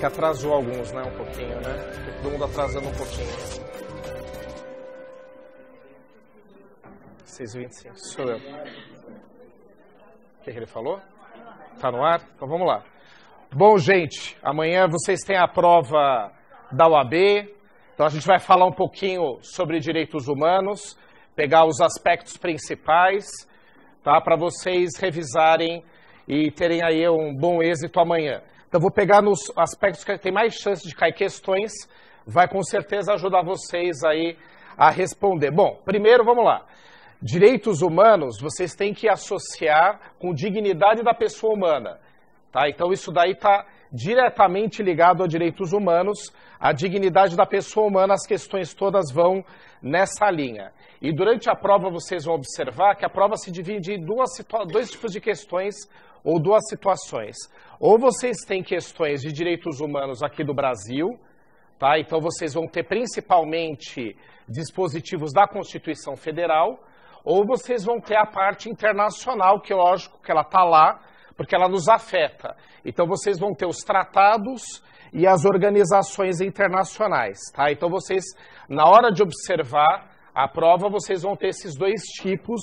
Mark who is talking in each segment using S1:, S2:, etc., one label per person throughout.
S1: que atrasou alguns, né? Um pouquinho, né? Todo mundo atrasando um pouquinho. 6h25, sou eu. O que ele falou? Tá no ar? Então vamos lá. Bom, gente, amanhã vocês têm a prova da UAB. Então a gente vai falar um pouquinho sobre direitos humanos, pegar os aspectos principais, tá? Para vocês revisarem e terem aí um bom êxito amanhã. Então vou pegar nos aspectos que tem mais chance de cair questões, vai com certeza ajudar vocês aí a responder. Bom, primeiro vamos lá. Direitos humanos vocês têm que associar com dignidade da pessoa humana, tá? Então isso daí está diretamente ligado a direitos humanos, a dignidade da pessoa humana, as questões todas vão nessa linha. E durante a prova vocês vão observar que a prova se divide em dois tipos de questões ou duas situações. Ou vocês têm questões de direitos humanos aqui do Brasil, tá? Então vocês vão ter principalmente dispositivos da Constituição Federal, ou vocês vão ter a parte internacional, que lógico que ela está lá, porque ela nos afeta. Então vocês vão ter os tratados e as organizações internacionais, tá? Então vocês, na hora de observar a prova, vocês vão ter esses dois tipos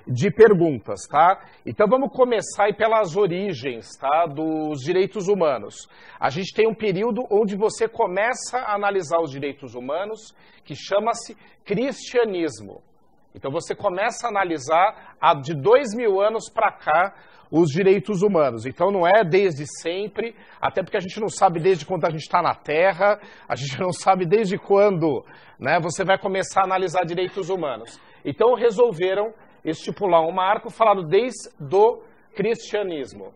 S1: de perguntas, tá? Então vamos começar aí pelas origens, tá, dos direitos humanos. A gente tem um período onde você começa a analisar os direitos humanos, que chama-se cristianismo. Então você começa a analisar de 2000 anos para cá os direitos humanos. Então não é desde sempre, até porque a gente não sabe desde quando a gente está na Terra, a gente não sabe desde quando, né, você vai começar a analisar direitos humanos. Então resolveram estipular um marco falado desde o cristianismo.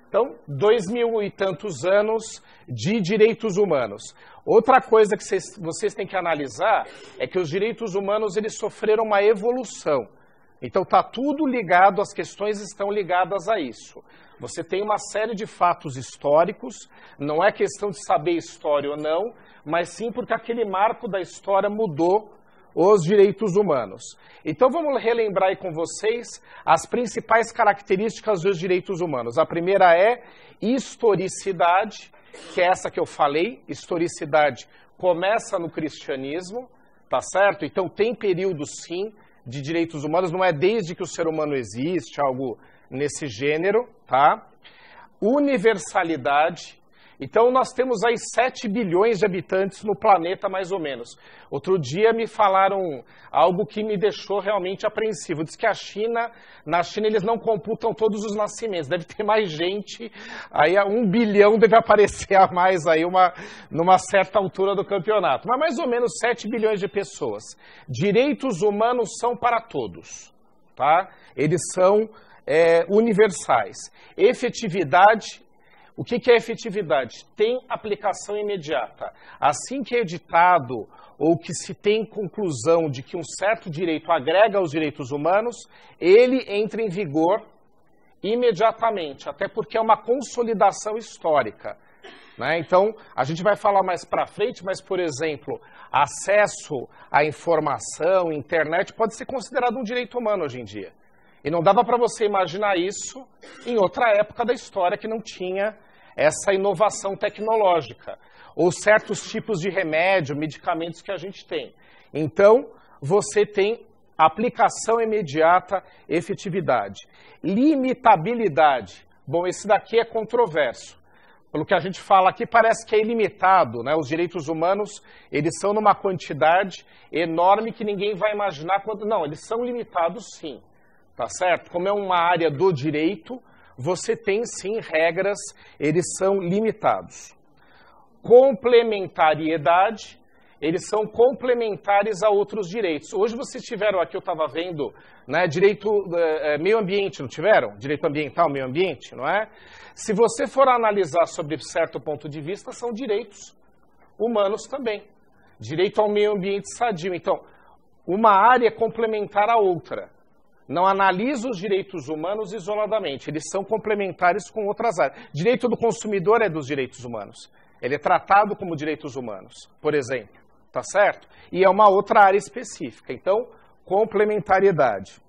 S1: Então, 2000 e tantos anos de direitos humanos. Outra coisa que vocês têm que analisar é que os direitos humanos eles sofreram uma evolução. Então está tudo ligado, as questões estão ligadas a isso. Você tem uma série de fatos históricos, não é questão de saber história ou não, mas sim porque aquele marco da história mudou os direitos humanos. Então vamos relembrar aí com vocês as principais características dos direitos humanos. A primeira é historicidade, que é essa que eu falei. Historicidade começa no cristianismo, tá certo? Então tem período sim de direitos humanos, não é desde que o ser humano existe, algo nesse gênero, tá? Universalidade. Então nós temos aí 7 bilhões de habitantes no planeta, mais ou menos. Outro dia me falaram algo que me deixou realmente apreensivo. Diz que na China eles não computam todos os nascimentos. Deve ter mais gente, aí 1 bilhão deve aparecer a mais aí numa certa altura do campeonato. Mas mais ou menos 7 bilhões de pessoas. Direitos humanos são para todos, tá? Eles são universais. Efetividade. O que é efetividade? Tem aplicação imediata. Assim que é editado ou que se tem conclusão de que um certo direito agrega aos direitos humanos, ele entra em vigor imediatamente, até porque é uma consolidação histórica, né? Então, a gente vai falar mais para frente, mas, por exemplo, acesso à informação, internet, pode ser considerado um direito humano hoje em dia. E não dava para você imaginar isso em outra época da história que não tinha essa inovação tecnológica, ou certos tipos de remédio, medicamentos que a gente tem. Então, você tem aplicação imediata, efetividade. Limitabilidade. Bom, esse daqui é controverso. Pelo que a gente fala aqui, parece que é ilimitado, né? Os direitos humanos, eles são numa quantidade enorme que ninguém vai imaginar quando... Não, eles são limitados sim. Tá certo? Como é uma área do direito, você tem sim regras, eles são limitados. Complementariedade, eles são complementares a outros direitos. Hoje vocês tiveram aqui, eu estava vendo, né, direito meio ambiente, não tiveram? Direito ambiental, meio ambiente, não é? Se você for analisar sobre certo ponto de vista, são direitos humanos também. Direito ao meio ambiente sadio. Então, uma área é complementar a outra. Não analisa os direitos humanos isoladamente, eles são complementares com outras áreas. Direito do consumidor é dos direitos humanos. Ele é tratado como direitos humanos, por exemplo, tá certo? E é uma outra área específica. Então, complementariedade.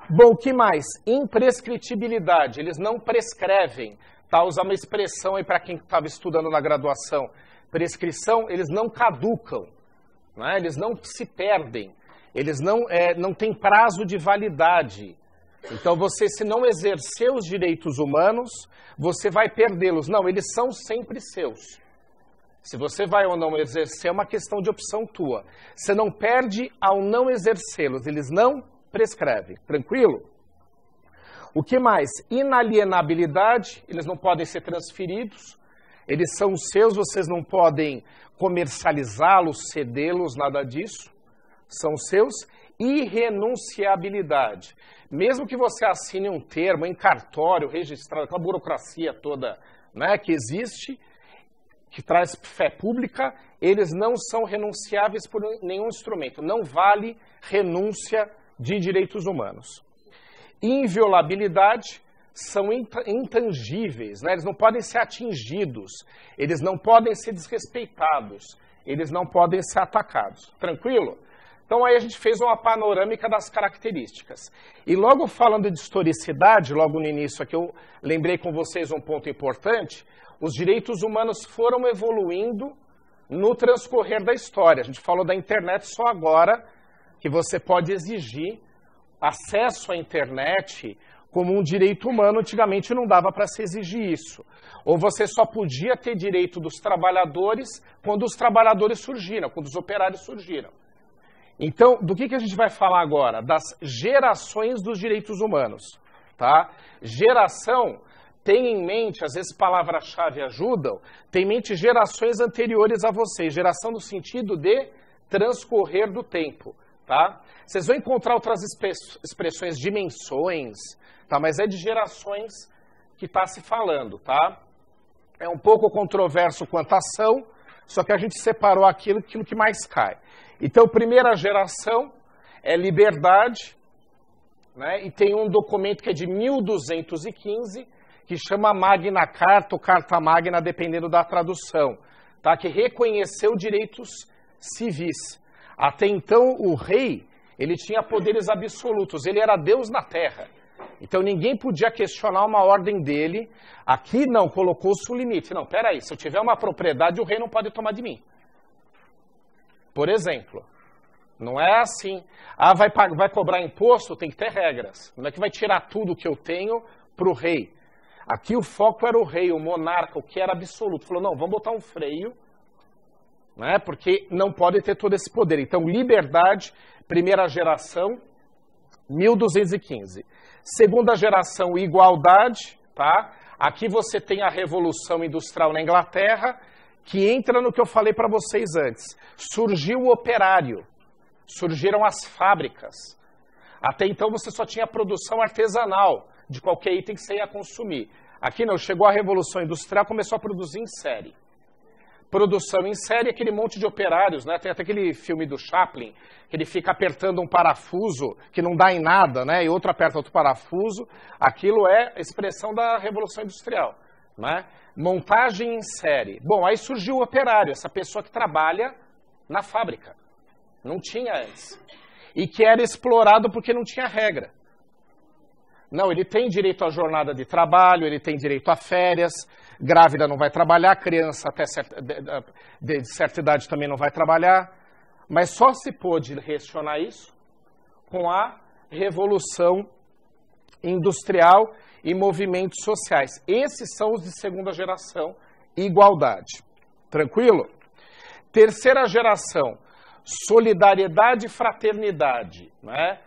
S1: Bom, o que mais? Imprescritibilidade. Eles não prescrevem, tá? Usar uma expressão aí para quem estava estudando na graduação. Prescrição, eles não caducam, né? Eles não se perdem, eles não têm prazo de validade. Então, você, se não exercer os direitos humanos, você vai perdê-los. Não, eles são sempre seus. Se você vai ou não exercer, é uma questão de opção tua. Você não perde ao não exercê-los, eles não prescrevem. Tranquilo? O que mais? Inalienabilidade, eles não podem ser transferidos, eles são seus, vocês não podem comercializá-los, cedê-los, nada disso, são seus. Irrenunciabilidade, mesmo que você assine um termo em cartório, registrado, aquela burocracia toda, né, que existe, que traz fé pública, eles não são renunciáveis por nenhum instrumento, não vale renúncia de direitos humanos. Inviolabilidade, são intangíveis, né? Eles não podem ser atingidos, eles não podem ser desrespeitados, eles não podem ser atacados. Tranquilo? Então aí a gente fez uma panorâmica das características. E logo falando de historicidade, logo no início aqui eu lembrei com vocês um ponto importante, os direitos humanos foram evoluindo no transcorrer da história. A gente falou da internet só agora, que você pode exigir acesso à internet como um direito humano. Antigamente não dava para se exigir isso. Ou você só podia ter direito dos trabalhadores quando os trabalhadores surgiram, quando os operários surgiram. Então, do que a gente vai falar agora? Das gerações dos direitos humanos. Tá? Geração, tem em mente, às vezes palavras-chave ajudam, tem em mente gerações anteriores a vocês. Geração no sentido de transcorrer do tempo. Tá? Vocês vão encontrar outras expressões, dimensões, tá? Mas é de gerações que está se falando. Tá? É um pouco controverso quanto à ação, só que a gente separou aquilo que mais cai. Então, primeira geração é liberdade, né? E tem um documento que é de 1215, que chama Magna Carta ou Carta Magna, dependendo da tradução, tá? Que reconheceu direitos civis. Até então, o rei, ele tinha poderes absolutos, ele era Deus na terra. Então, ninguém podia questionar uma ordem dele. Aqui não, colocou-se o limite. Não, peraí, se eu tiver uma propriedade, o rei não pode tomar de mim. Por exemplo, não é assim, vai cobrar imposto, tem que ter regras. Não é que vai tirar tudo que eu tenho para o rei. Aqui o foco era o rei, o monarca, o que era absoluto. Falou, não, vamos botar um freio, né, porque não pode ter todo esse poder. Então, liberdade, primeira geração, 1215. Segunda geração, igualdade, tá? Aqui você tem a Revolução Industrial na Inglaterra, que entra no que eu falei para vocês antes. Surgiu o operário, surgiram as fábricas. Até então você só tinha produção artesanal de qualquer item que você ia consumir. Aqui não, chegou a Revolução Industrial, começou a produzir em série. Produção em série, aquele monte de operários, né? Tem até aquele filme do Chaplin, que ele fica apertando um parafuso que não dá em nada, né? E outro aperta outro parafuso. Aquilo é a expressão da Revolução Industrial, né? Montagem em série. Bom, aí surgiu o operário, essa pessoa que trabalha na fábrica. Não tinha antes. E que era explorado porque não tinha regra. Não, ele tem direito à jornada de trabalho, ele tem direito a férias, grávida não vai trabalhar, criança até de certa idade também não vai trabalhar. Mas só se pôde questionar isso com a Revolução Industrial e movimentos sociais. Esses são os de segunda geração, igualdade. Tranquilo? Terceira geração, solidariedade e fraternidade, né?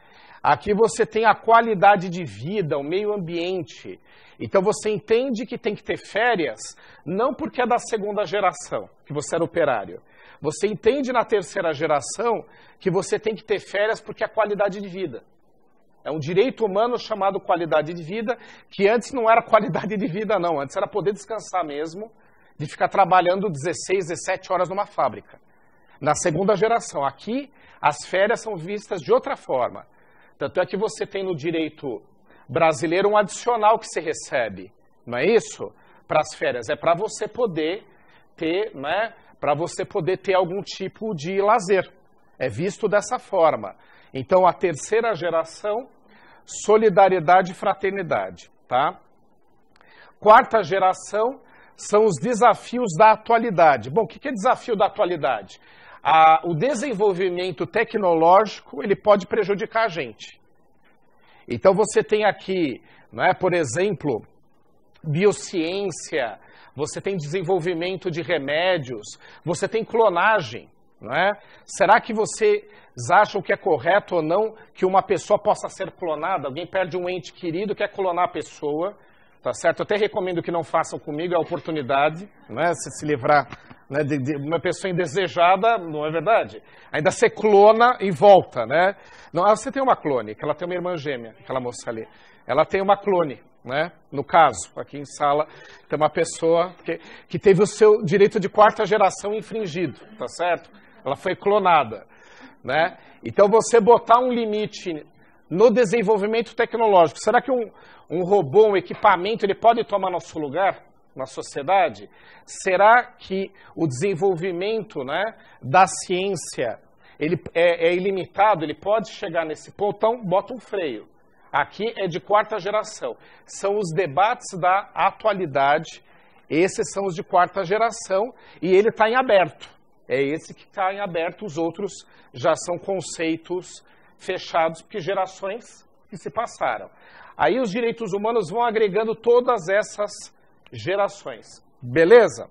S1: Aqui você tem a qualidade de vida, o meio ambiente. Então você entende que tem que ter férias, não porque é da segunda geração, que você era operário. Você entende na terceira geração que você tem que ter férias porque é a qualidade de vida. É um direito humano chamado qualidade de vida, que antes não era qualidade de vida não, antes era poder descansar mesmo, de ficar trabalhando 16, 17 horas numa fábrica. Na segunda geração, aqui as férias são vistas de outra forma. Tanto é que você tem no direito brasileiro um adicional que você recebe, não é isso? Para as férias, é para você poder ter, né, para você poder ter algum tipo de lazer. É visto dessa forma. Então, a terceira geração, solidariedade e fraternidade, tá? Quarta geração são os desafios da atualidade. Bom, o que é desafio da atualidade? O desenvolvimento tecnológico, ele pode prejudicar a gente. Então você tem aqui, por exemplo, biociência, você tem desenvolvimento de remédios, você tem clonagem. Será que vocês acham que é correto ou não que uma pessoa possa ser clonada? Alguém perde um ente querido, quer clonar a pessoa, tá certo? Eu até recomendo que não façam comigo, é a oportunidade, se livrar de uma pessoa indesejada, não é verdade? Ainda você clona e volta, né? Não, você tem uma clone, que ela tem uma irmã gêmea, aquela moça ali. Ela tem uma clone, No caso, aqui em sala, tem uma pessoa que teve o seu direito de quarta geração infringido, tá certo? Ela foi clonada, Então, você botar um limite no desenvolvimento tecnológico, será que um robô, um equipamento, ele pode tomar nosso lugar na sociedade? Será que o desenvolvimento da ciência ele é ilimitado? Ele pode chegar nesse ponto? Então, bota um freio. Aqui é de quarta geração. São os debates da atualidade. Esses são os de quarta geração e ele está em aberto. É esse que está em aberto, os outros já são conceitos fechados, porque gerações que se passaram. Aí os direitos humanos vão agregando todas essas gerações. Beleza?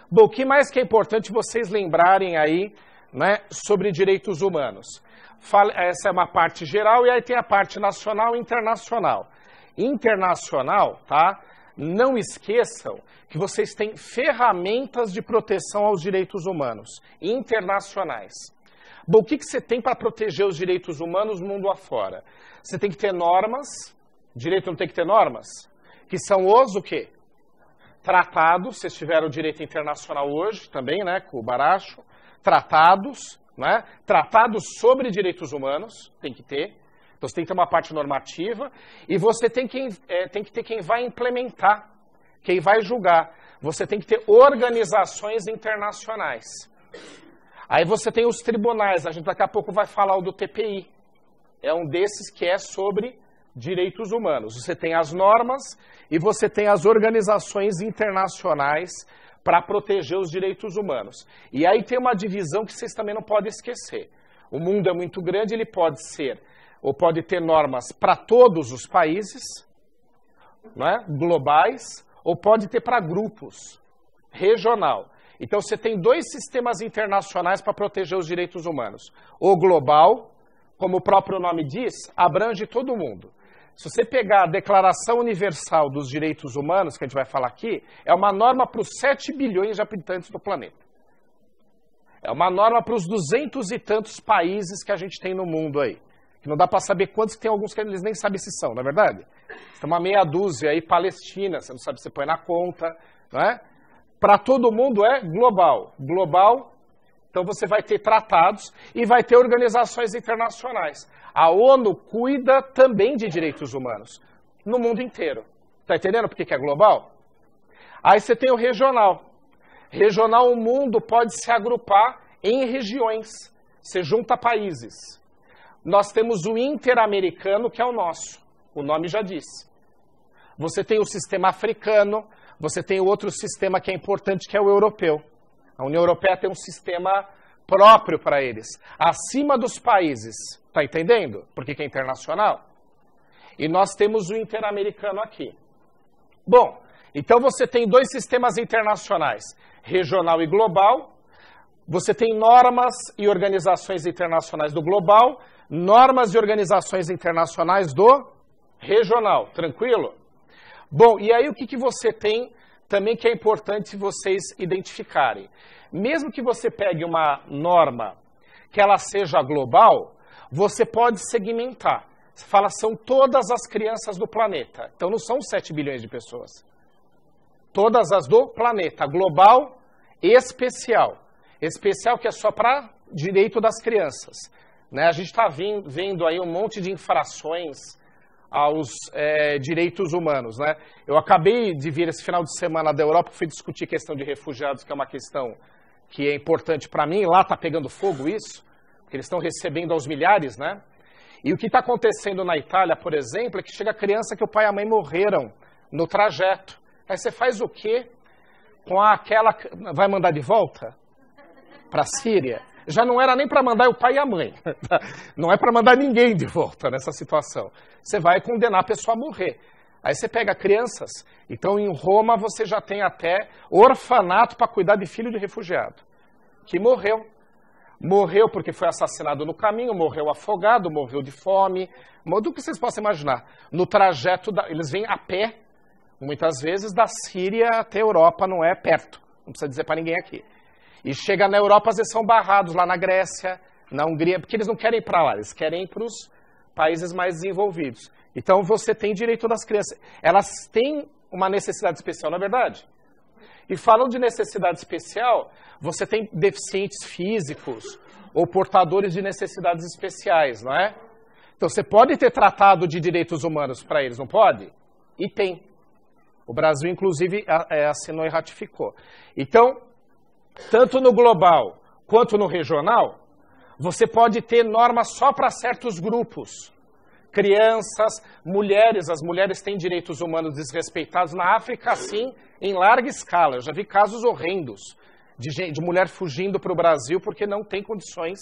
S1: Bom, o que mais que é importante vocês lembrarem aí, sobre direitos humanos? Essa é uma parte geral e aí tem a parte nacional e internacional. Internacional, tá? Não esqueçam que vocês têm ferramentas de proteção aos direitos humanos internacionais. Bom, o que você tem para proteger os direitos humanos mundo afora? Você tem que ter normas. Direito não tem que ter normas? Que são o quê? Tratados. Vocês tiveram o direito internacional hoje também, com o Baracho. Tratados, Tratados sobre direitos humanos, tem que ter. Então, você tem que ter uma parte normativa e você tem que ter quem vai implementar, quem vai julgar. Você tem que ter organizações internacionais. Aí você tem os tribunais, a gente daqui a pouco vai falar o do TPI. É um desses que é sobre direitos humanos. Você tem as normas e você tem as organizações internacionais para proteger os direitos humanos. E aí tem uma divisão que vocês também não podem esquecer. O mundo é muito grande, ele pode ser, ou pode ter normas para todos os países, globais, ou pode ter para grupos, regional. Então você tem dois sistemas internacionais para proteger os direitos humanos. O global, como o próprio nome diz, abrange todo mundo. Se você pegar a Declaração Universal dos Direitos Humanos, que a gente vai falar aqui, é uma norma para os 7 bilhões de habitantes do planeta. É uma norma para os 200 e tantos países que a gente tem no mundo aí. Que não dá para saber quantos, que tem alguns que eles nem sabem se são, não é verdade? Tem uma meia dúzia aí, Palestina, você não sabe se você põe na conta, Para todo mundo é global. Global, então você vai ter tratados e vai ter organizações internacionais. A ONU cuida também de direitos humanos no mundo inteiro. Está entendendo por que é global? Aí você tem o regional. Regional, o mundo pode se agrupar em regiões. Você junta países. Nós temos o interamericano, que é o nosso. O nome já diz. Você tem o sistema africano, você tem o outro sistema que é importante, que é o europeu. A União Europeia tem um sistema próprio para eles, acima dos países. Está entendendo? Porque é internacional. E nós temos o interamericano aqui. Bom, então você tem dois sistemas internacionais, regional e global. Você tem normas e organizações internacionais do global, normas e organizações internacionais do regional. Tranquilo? Bom, e aí o que você tem também que é importante vocês identificarem? Mesmo que você pegue uma norma que ela seja global, você pode segmentar. Você fala, são todas as crianças do planeta. Então não são 7 bilhões de pessoas. Todas as do planeta. Global, especial. Especial que é só para direito das crianças. A gente está vendo aí um monte de infrações aos direitos humanos. Eu acabei de vir esse final de semana da Europa, fui discutir questão de refugiados, que é uma questão que é importante para mim. Lá está pegando fogo isso, porque eles estão recebendo aos milhares, E o que está acontecendo na Itália, por exemplo, é que chega criança que o pai e a mãe morreram no trajeto. Aí você faz o quê com aquela... Vai mandar de volta para a Síria? Já não era nem para mandar o pai e a mãe. Não é para mandar ninguém de volta nessa situação. Você vai condenar a pessoa a morrer. Aí você pega crianças. Então, em Roma, você já tem até orfanato para cuidar de filho de refugiado. Que morreu. Morreu porque foi assassinado no caminho, morreu afogado, morreu de fome. Do que vocês possam imaginar. No trajeto, eles vêm a pé, muitas vezes, da Síria até a Europa, não é perto. Não precisa dizer para ninguém aqui. E chega na Europa, às vezes são barrados lá na Grécia, na Hungria, porque eles não querem ir para lá, eles querem ir para os países mais desenvolvidos. Então você tem direito das crianças. Elas têm uma necessidade especial, não é verdade? E falando de necessidade especial, você tem deficientes físicos ou portadores de necessidades especiais, não é? Então você pode ter tratado de direitos humanos para eles, não pode? E tem. O Brasil, inclusive, assinou e ratificou. Então, tanto no global quanto no regional, você pode ter normas só para certos grupos. Crianças, mulheres, as mulheres têm direitos humanos desrespeitados. Na África, sim, em larga escala. Eu já vi casos horrendos de mulher fugindo para o Brasil porque não tem condições,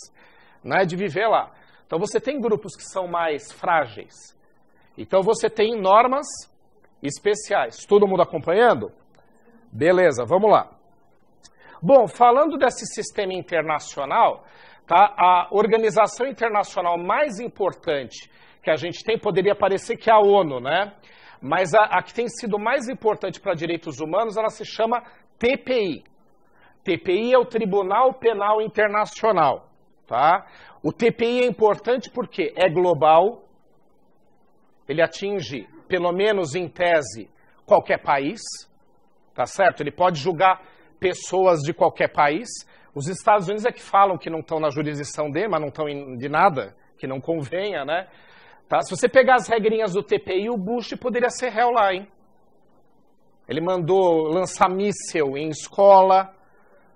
S1: né, de viver lá. Então você tem grupos que são mais frágeis. Então você tem normas especiais. Todo mundo acompanhando? Beleza, vamos lá. Bom, falando desse sistema internacional, tá, a organização internacional mais importante que a gente tem, poderia parecer que é a ONU, né? Mas a que tem sido mais importante para direitos humanos, ela se chama TPI. TPI é o Tribunal Penal Internacional, tá? O TPI é importante porque é global, ele atinge, pelo menos em tese, qualquer país, tá certo? Ele pode julgar pessoas de qualquer país. Os Estados Unidos é que falam que não estão na jurisdição dele, mas não estão de nada, que não convenha, né? Tá? Se você pegar as regrinhas do TPI, o Bush poderia ser réu lá, hein? Ele mandou lançar míssil em escola,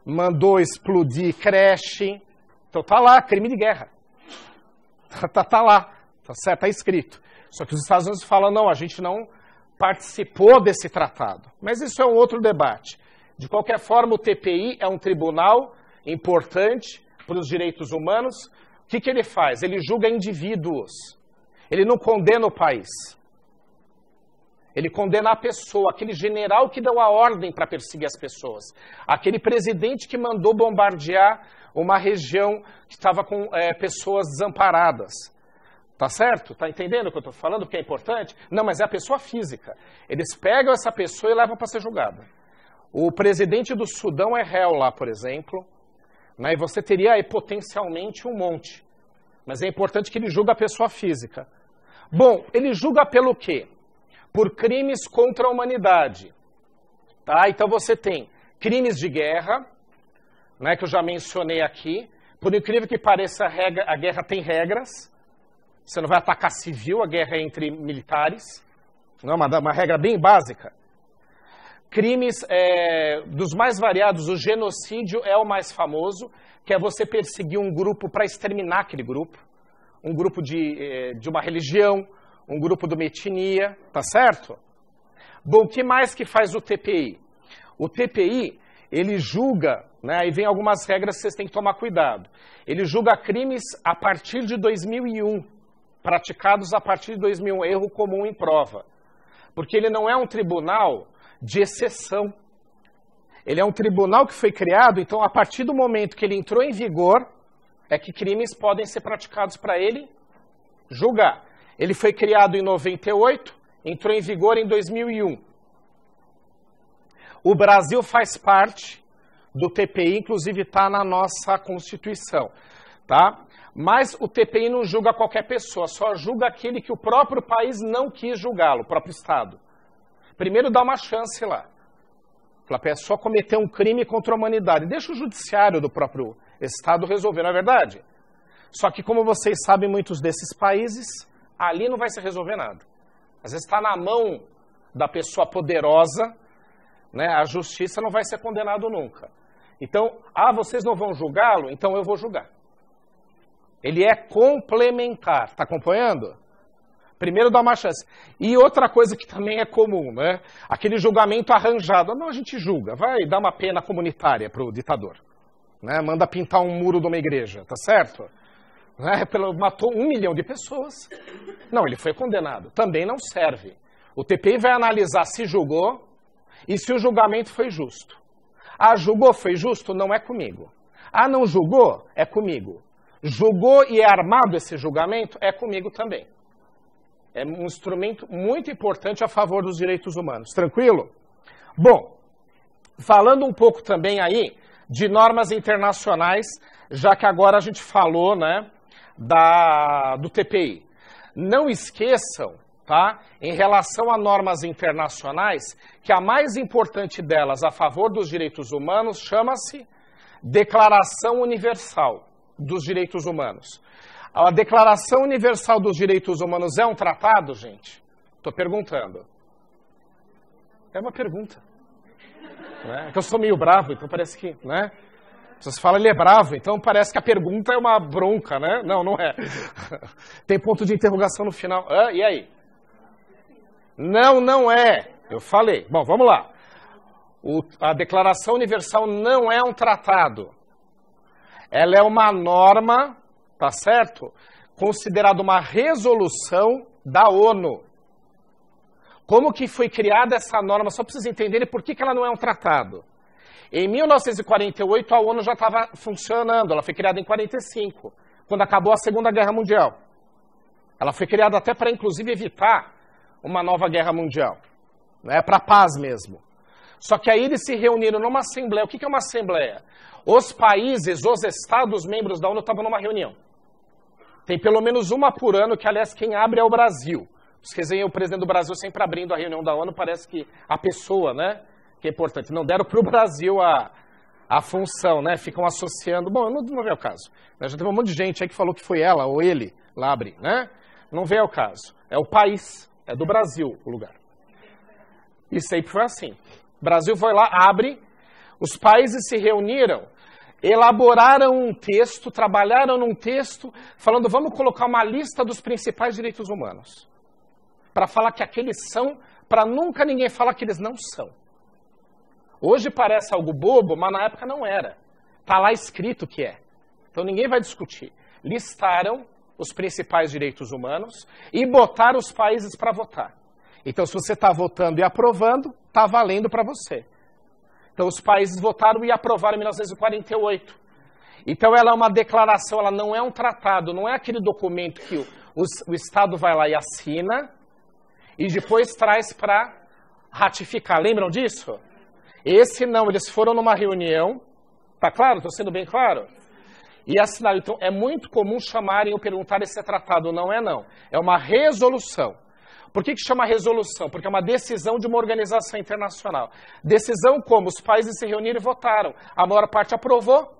S1: mandou explodir creche. Então tá lá, crime de guerra. Tá lá, tá certo, tá escrito. Só que os Estados Unidos falam, não, a gente não participou desse tratado. Mas isso é um outro debate. De qualquer forma, o TPI é um tribunal importante para os direitos humanos. O que ele faz? Ele julga indivíduos. Ele não condena o país. Ele condena a pessoa, aquele general que deu a ordem para perseguir as pessoas. Aquele presidente que mandou bombardear uma região que estava com pessoas desamparadas. Tá certo? Tá entendendo o que eu estou falando? Que é importante? Não, mas é a pessoa física. Eles pegam essa pessoa e levam para ser julgada. O presidente do Sudão é réu lá, por exemplo, né, e você teria aí potencialmente um monte. Mas é importante que ele julgue a pessoa física. Bom, ele julga pelo quê? Por crimes contra a humanidade. Tá? Então você tem crimes de guerra, né, que eu já mencionei aqui. Por incrível que pareça, a guerra tem regras. Você não vai atacar civil, a guerra é entre militares. Não, uma regra bem básica. Crimes dos mais variados, o genocídio é o mais famoso, que é você perseguir um grupo para exterminar aquele grupo. Um grupo de uma religião, um grupo de uma etnia, tá certo? Bom, o que mais que faz o TPI? O TPI, ele julga, né, aí vem algumas regras que vocês têm que tomar cuidado. Ele julga crimes a partir de 2001, praticados a partir de 2001, erro comum em prova. Porque ele não é um tribunal de exceção. Ele é um tribunal que foi criado, então a partir do momento que ele entrou em vigor, é que crimes podem ser praticados para ele julgar. Ele foi criado em 98, entrou em vigor em 2001. O Brasil faz parte do TPI, inclusive está na nossa Constituição, tá? Mas o TPI não julga qualquer pessoa, só julga aquele que o próprio país não quis julgá-lo, o próprio Estado. Primeiro dá uma chance lá. A pessoa cometeu um crime contra a humanidade. Deixa o judiciário do próprio Estado resolver, não é verdade? Só que, como vocês sabem, muitos desses países, ali não vai se resolver nada. Às vezes está na mão da pessoa poderosa, né? A justiça não vai ser condenado nunca. Então, vocês não vão julgá-lo? Então eu vou julgar. Ele é complementar, está acompanhando? Primeiro dá uma chance. E outra coisa que também é comum, né? Aquele julgamento arranjado. Não, a gente julga, vai dar uma pena comunitária para o ditador. Né? Manda pintar um muro de uma igreja, tá certo? Né? Matou 1 milhão de pessoas. Não, ele foi condenado. Também não serve. O TPI vai analisar se julgou e se o julgamento foi justo. Ah, julgou, foi justo? Não é comigo. Ah, não julgou? É comigo. Julgou e é armado esse julgamento? É comigo também. É um instrumento muito importante a favor dos direitos humanos. Tranquilo? Bom, falando um pouco também aí de normas internacionais, já que agora a gente falou, né, do TPI. Não esqueçam, tá, em relação a normas internacionais, que a mais importante delas a favor dos direitos humanos chama-se Declaração Universal dos Direitos Humanos. A Declaração Universal dos Direitos Humanos é um tratado, gente? Estou perguntando. É uma pergunta. Né? É que eu sou meio bravo, então parece que, né? Você fala, ele é bravo, então parece que a pergunta é uma bronca, né? Não, não é. Tem ponto de interrogação no final. Ah, e aí? Não, não é. Eu falei. Bom, vamos lá. A Declaração Universal não é um tratado. Ela é uma norma, tá certo? Considerada uma resolução da ONU. Como que foi criada essa norma? Só para vocês entenderem por que ela não é um tratado. Em 1948, a ONU já estava funcionando. Ela foi criada em 1945, quando acabou a Segunda Guerra Mundial. Ela foi criada até para, inclusive, evitar uma nova guerra mundial. Né? Para a paz mesmo. Só que aí eles se reuniram numa assembleia. O que é uma assembleia? Os países, os estados membros da ONU estavam numa reunião. Tem pelo menos uma por ano, que aliás quem abre é o Brasil. Vocês veem o presidente do Brasil sempre abrindo a reunião da ONU, parece que a pessoa, né, que é importante. Não deram para o Brasil a função, né, ficam associando. Bom, não vem ao caso. Já teve um monte de gente aí que falou que foi ela ou ele lá abrir, né? Não vem ao caso. É o país, é do Brasil o lugar. E sempre foi assim. O Brasil foi lá, abre, os países se reuniram, elaboraram um texto, trabalharam num texto, falando, vamos colocar uma lista dos principais direitos humanos. Para falar que aqueles são, para nunca ninguém falar que eles não são. Hoje parece algo bobo, mas na época não era. Está lá escrito que é. Então ninguém vai discutir. Listaram os principais direitos humanos e botaram os países para votar. Então se você está votando e aprovando, está valendo para você. Então os países votaram e aprovaram em 1948. Então ela é uma declaração, ela não é um tratado, não é aquele documento que o Estado vai lá e assina e depois traz para ratificar. Lembram disso? Esse não, eles foram numa reunião, tá claro? Estou sendo bem claro? E assinaram. Então é muito comum chamarem ou perguntarem se é tratado. Não é não. É uma resolução. Por que chama resolução? Porque é uma decisão de uma organização internacional. Decisão como? Os países se reuniram e votaram. A maior parte aprovou.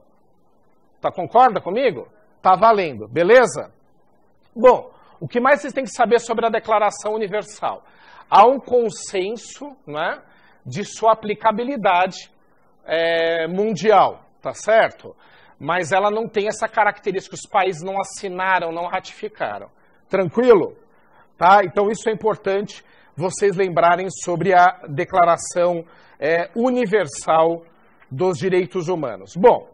S1: Tá, concorda comigo? Tá valendo, beleza? Bom, o que mais vocês têm que saber sobre a Declaração Universal? Há um consenso, né, de sua aplicabilidade mundial, tá certo? Mas ela não tem essa característica, os países não assinaram, não ratificaram. Tranquilo? Tá? Então isso é importante vocês lembrarem sobre a Declaração Universal dos Direitos Humanos. Bom,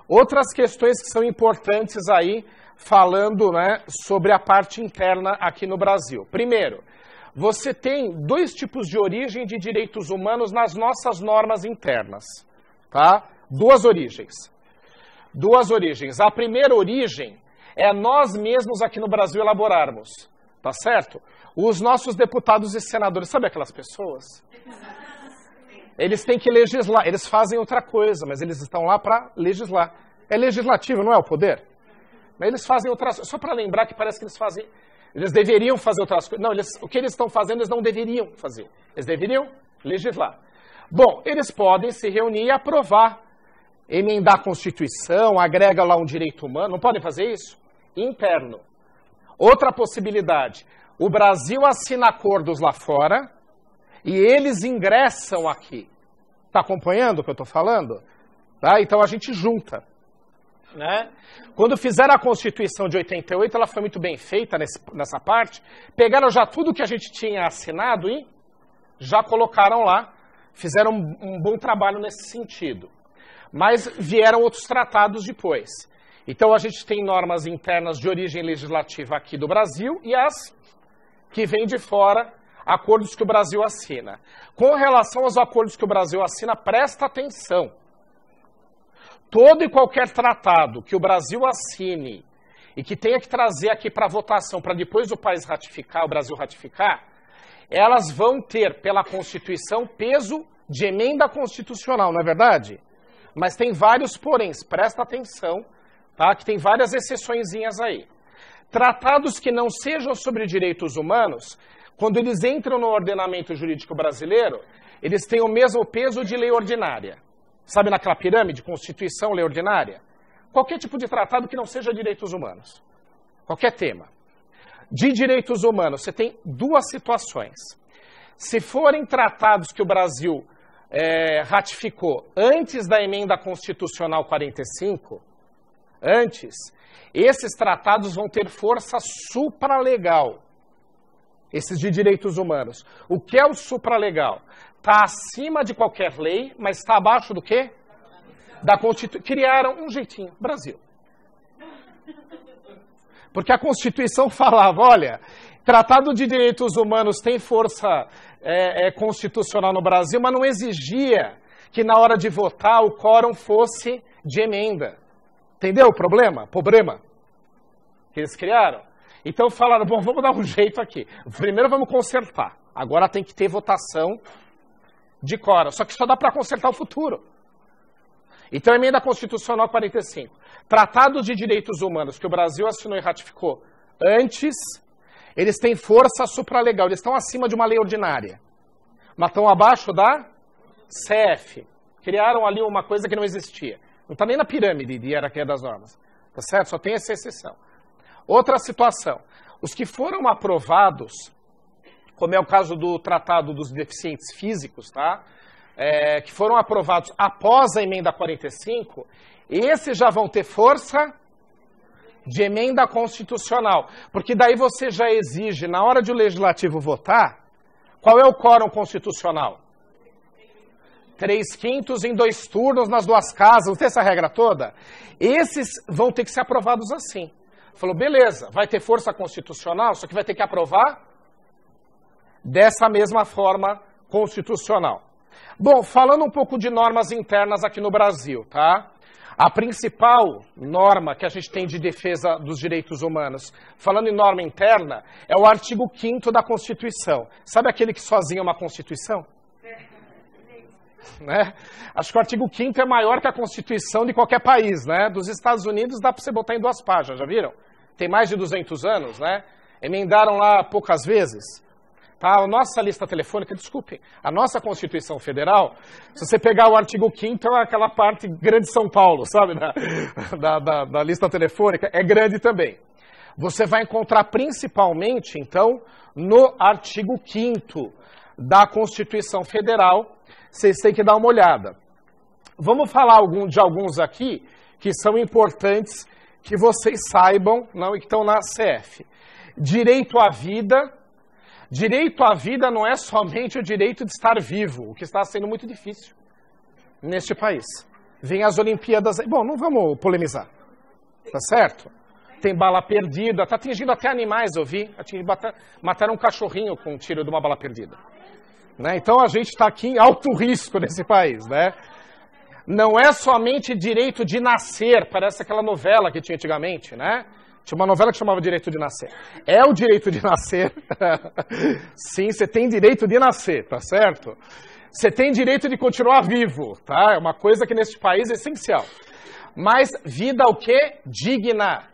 S1: outras questões que são importantes aí, falando, né, sobre a parte interna aqui no Brasil. Primeiro, você tem 2 tipos de origem de direitos humanos nas nossas normas internas. Tá? 2 origens. 2 origens. A primeira origem é nós mesmos aqui no Brasil elaborarmos. Tá certo? Os nossos deputados e senadores, sabe aquelas pessoas? Eles têm que legislar, eles fazem outra coisa, mas eles estão lá para legislar. É legislativo, não é o poder? Mas eles fazem outras coisas, só para lembrar que parece que eles fazem, eles deveriam fazer outras coisas. Não, o que eles estão fazendo, eles não deveriam fazer. Eles deveriam legislar. Bom, eles podem se reunir e aprovar, emendar a Constituição, agrega lá um direito humano, não podem fazer isso? Interno. Outra possibilidade, o Brasil assina acordos lá fora e eles ingressam aqui. Está acompanhando o que eu estou falando? Tá? Então a gente junta. né? Quando fizeram a Constituição de 88, ela foi muito bem feita nessa parte. Pegaram já tudo que a gente tinha assinado e já colocaram lá. Fizeram um bom trabalho nesse sentido. Mas vieram outros tratados depois. Então a gente tem normas internas de origem legislativa aqui do Brasil e as que vêm de fora, acordos que o Brasil assina. Com relação aos acordos que o Brasil assina, presta atenção. Todo e qualquer tratado que o Brasil assine e que tenha que trazer aqui para votação, para depois o país ratificar, o Brasil ratificar, elas vão ter, pela Constituição, peso de emenda constitucional, não é verdade? Mas tem vários poréns, presta atenção, tá? Que tem várias exceçõezinhas aí. Tratados que não sejam sobre direitos humanos, quando eles entram no ordenamento jurídico brasileiro, eles têm o mesmo peso de lei ordinária. Sabe naquela pirâmide, Constituição, lei ordinária? Qualquer tipo de tratado que não seja direitos humanos. Qualquer tema. De direitos humanos, você tem duas situações. Se forem tratados que o Brasil ratificou antes da emenda constitucional 45, esses tratados vão ter força supralegal. Esses de direitos humanos. O que é o supralegal? Está acima de qualquer lei, mas está abaixo do quê? Da Constituição. Criaram um jeitinho, Brasil. Porque a Constituição falava, olha, Tratado de Direitos Humanos tem força constitucional no Brasil, mas não exigia que na hora de votar o quórum fosse de emenda. Entendeu o problema? Problema que eles criaram? Então falaram, bom, vamos dar um jeito aqui. Primeiro vamos consertar. Agora tem que ter votação de quórum. Só que só dá para consertar o futuro. Então, emenda constitucional 45. Tratados de direitos humanos que o Brasil assinou e ratificou antes, eles têm força supralegal. Eles estão acima de uma lei ordinária. Mas estão abaixo da CF. Criaram ali uma coisa que não existia. Não está nem na pirâmide de hierarquia das normas. Tá certo? Só tem essa exceção. Outra situação. Os que foram aprovados, como é o caso do Tratado dos Deficientes Físicos, tá? Que foram aprovados após a emenda 45, esses já vão ter força de emenda constitucional. Porque daí você já exige, na hora de o legislativo votar, qual é o quórum constitucional? 3/5 em 2 turnos nas 2 casas, não tem essa regra toda? Esses vão ter que ser aprovados assim. Falou, beleza, vai ter força constitucional, só que vai ter que aprovar dessa mesma forma constitucional. Bom, falando um pouco de normas internas aqui no Brasil, tá? A principal norma que a gente tem de defesa dos direitos humanos, falando em norma interna, é o artigo 5º da Constituição. Sabe aquele que sozinho é uma Constituição? Né? Acho que o artigo 5º é maior que a Constituição de qualquer país, né? Dos Estados Unidos dá para você botar em 2 páginas, já viram? Tem mais de 200 anos, né? Emendaram lá poucas vezes. Tá? A nossa lista telefônica, desculpem, a nossa Constituição Federal, se você pegar o artigo 5º, é aquela parte grande de São Paulo, sabe? Da lista telefônica, é grande também. Você vai encontrar principalmente, então, no artigo 5º da Constituição Federal. Vocês têm que dar uma olhada. Vamos falar de alguns aqui que são importantes que vocês saibam, não, e que estão na CF. Direito à vida. Direito à vida não é somente o direito de estar vivo, o que está sendo muito difícil neste país. Vem as Olimpíadas... Bom, não vamos polemizar, tá certo? Tem bala perdida, está atingindo até animais, eu vi. Mataram um cachorrinho com um tiro de uma bala perdida. Né? Então a gente está aqui em alto risco nesse país, né? Não é somente direito de nascer, parece aquela novela que tinha antigamente, né? Tinha uma novela que chamava Direito de Nascer. É o direito de nascer. Sim, você tem direito de nascer, tá certo? Você tem direito de continuar vivo, tá? É uma coisa que nesse país é essencial. Mas vida o quê? Digna.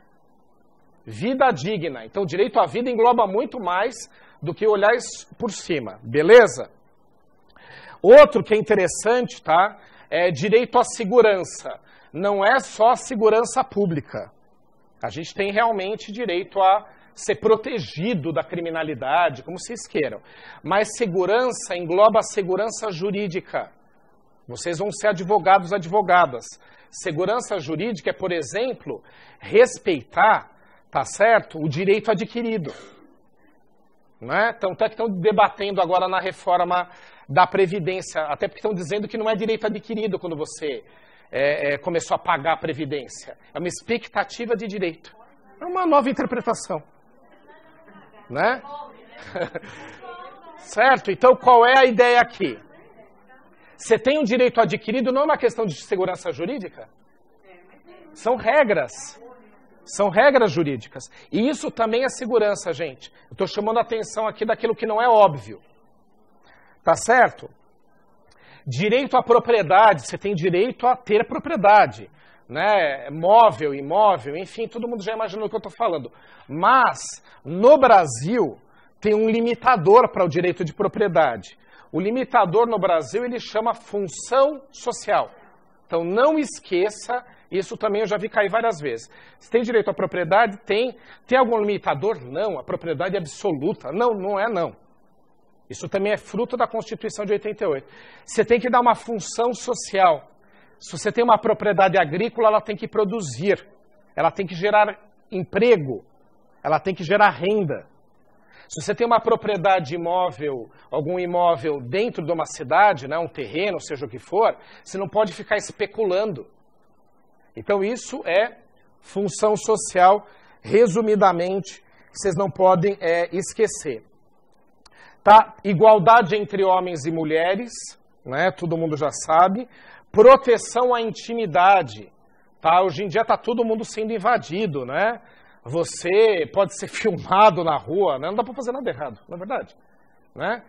S1: Vida digna. Então, direito à vida engloba muito mais do que olhar por cima, beleza? Outro que é interessante, tá? É direito à segurança. Não é só a segurança pública. A gente tem realmente direito a ser protegido da criminalidade, como vocês queiram. Mas segurança engloba a segurança jurídica. Vocês vão ser advogados, advogadas. Segurança jurídica é, por exemplo, respeitar, tá certo, o direito adquirido. Não é? Então, até que estão debatendo agora na reforma da Previdência, até porque estão dizendo que não é direito adquirido quando você começou a pagar a Previdência. É uma expectativa de direito. É uma nova interpretação. Né? Certo? Então, qual é a ideia aqui? Você tem um direito adquirido, não é uma questão de segurança jurídica? São regras. São regras jurídicas. E isso também é segurança, gente. Eu estou chamando a atenção aqui daquilo que não é óbvio. Tá certo? Direito à propriedade. Você tem direito a ter propriedade. Né? Móvel, imóvel, enfim, todo mundo já imaginou o que eu estou falando. Mas, no Brasil, tem um limitador para o direito de propriedade. O limitador no Brasil, ele chama função social. Então, não esqueça, isso também eu já vi cair várias vezes. Você tem direito à propriedade? Tem. Tem algum limitador? Não, a propriedade é absoluta. Não, não é não. Isso também é fruto da Constituição de 88. Você tem que dar uma função social. Se você tem uma propriedade agrícola, ela tem que produzir. Ela tem que gerar emprego. Ela tem que gerar renda. Se você tem uma propriedade imóvel, algum imóvel dentro de uma cidade, né, um terreno, seja o que for, você não pode ficar especulando. Então isso é função social, resumidamente, que vocês não podem esquecer. Tá? Igualdade entre homens e mulheres, né, todo mundo já sabe. Proteção à intimidade. Tá? Hoje em dia está todo mundo sendo invadido, né? Você pode ser filmado na rua, né? Não dá para fazer nada errado, não é verdade? Né?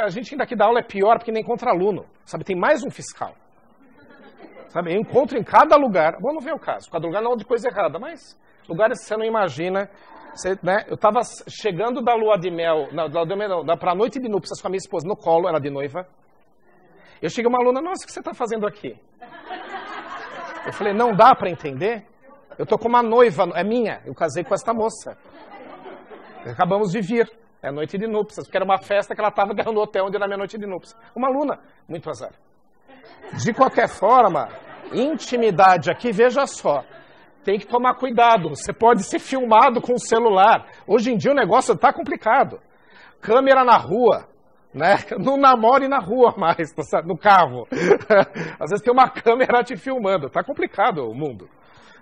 S1: A gente ainda aqui da aula é pior porque nem encontra aluno, sabe? Tem mais um fiscal. Sabe? Eu encontro em cada lugar, bom, não vem o caso, cada lugar não é de coisa errada, mas lugares que você não imagina. Né? Eu estava chegando da lua de mel, para a noite de núpcias com a minha esposa no colo, ela de noiva. Eu cheguei uma aluna, nossa, o que você está fazendo aqui? Eu falei, não dá para entender? Eu tô com uma noiva, é minha, eu casei com esta moça. Acabamos de vir, é noite de núpcias, porque era uma festa que ela estava no hotel onde era minha noite de núpcias. Uma aluna, muito azar. De qualquer forma, intimidade aqui, veja só, tem que tomar cuidado, você pode ser filmado com o celular. Hoje em dia o negócio está complicado. Câmera na rua, né? Não namore na rua mais, no carro. Às vezes tem uma câmera te filmando, está complicado o mundo.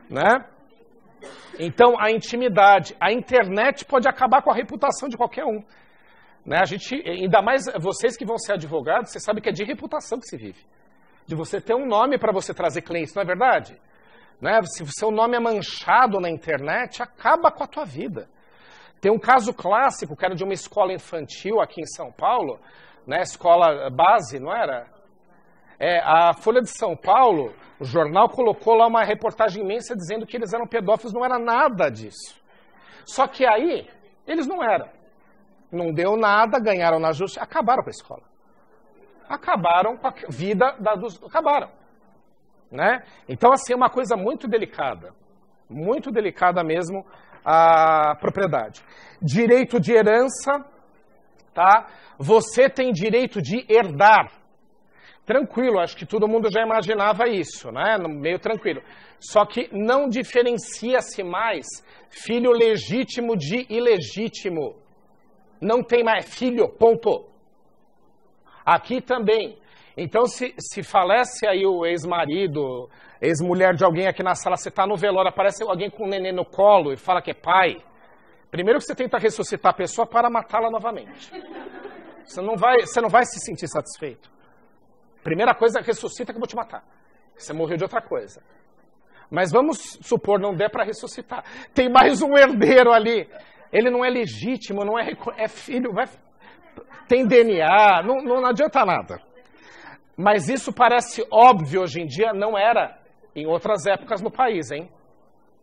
S1: Né? Então, a intimidade, a internet pode acabar com a reputação de qualquer um. Né? A gente, ainda mais vocês que vão ser advogados, você sabe que é de reputação que se vive. De você ter um nome para você trazer clientes, não é verdade? Né? Se o seu nome é manchado na internet, acaba com a tua vida. Tem um caso clássico, que era de uma escola infantil aqui em São Paulo, né? Escola base, não era? A Folha de São Paulo, o jornal colocou lá uma reportagem imensa dizendo que eles eram pedófilos, não era nada disso. Só que aí, eles não eram. Não deu nada, ganharam na justiça, acabaram com a escola. Acabaram com a vida acabaram. Né? Então, assim, é uma coisa muito delicada mesmo, a propriedade. Direito de herança, tá? Você tem direito de herdar. Tranquilo, acho que todo mundo já imaginava isso, né? Meio tranquilo. Só que não diferencia-se mais filho legítimo de ilegítimo. Não tem mais filho, ponto. Aqui também. Então, se falece aí o ex-marido, ex-mulher de alguém aqui na sala, você está no velório, aparece alguém com um neném no colo e fala que é pai, primeiro que você tenta ressuscitar a pessoa para matá-la novamente. Você não vai se sentir satisfeito. Primeira coisa, ressuscita que eu vou te matar. Você morreu de outra coisa. Mas vamos supor, não der para ressuscitar. Tem mais um herdeiro ali. Ele não é legítimo, não é filho, tem DNA, não adianta nada. Mas isso parece óbvio hoje em dia, não era em outras épocas no país, hein?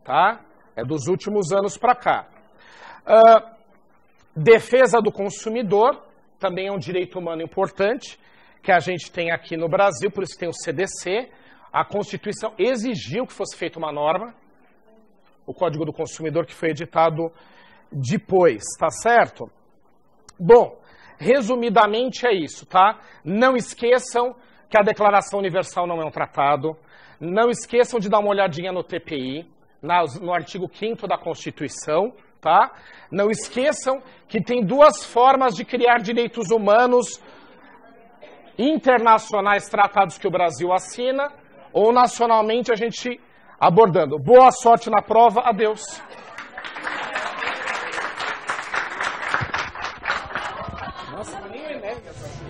S1: Tá? É dos últimos anos para cá. Defesa do consumidor, também é um direito humano importante, que a gente tem aqui no Brasil, por isso tem o CDC. A Constituição exigiu que fosse feita uma norma, o Código do Consumidor, que foi editado depois, tá certo? Bom, resumidamente é isso, tá? Não esqueçam que a Declaração Universal não é um tratado, Não esqueçam de dar uma olhadinha no TPI, no artigo 5º da Constituição, tá? Não esqueçam que tem duas formas de criar direitos humanos internacionais tratados que o Brasil assina, ou nacionalmente a gente abordando. Boa sorte na prova, adeus. Nossa, nem é neve essa.